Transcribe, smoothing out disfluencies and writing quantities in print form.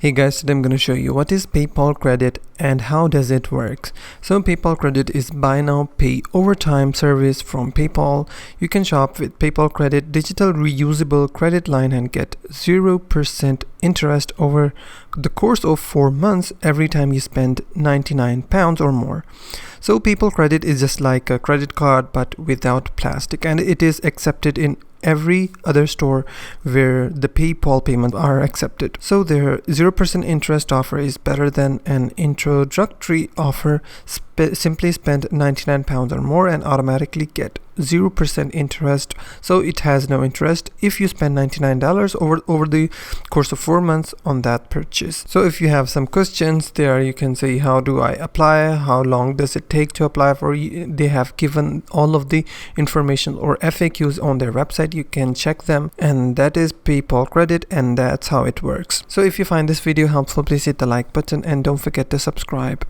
Hey guys, today I'm going to show you what is PayPal Credit and how does it work. So PayPal Credit is buy now pay over time service from PayPal. You can shop with PayPal Credit digital reusable credit line and get 0% interest over the course of 4 months every time you spend £99 or more. So PayPal Credit is just like a credit card but without plastic, and it is accepted in every other store where the PayPal payments are accepted. So their 0% interest offer is better than an introductory offer. Simply spend £99 or more and automatically get 0% interest. So it has no interest if you spend $99 over the course of 4 months on that purchase. So if you have some questions there, you can say, how do I apply? How long does it take to apply for? They have given all of the information or FAQs on their website. You can check them, and that is PayPal Credit, and that's how it works. So if you find this video helpful, please hit the like button and don't forget to subscribe.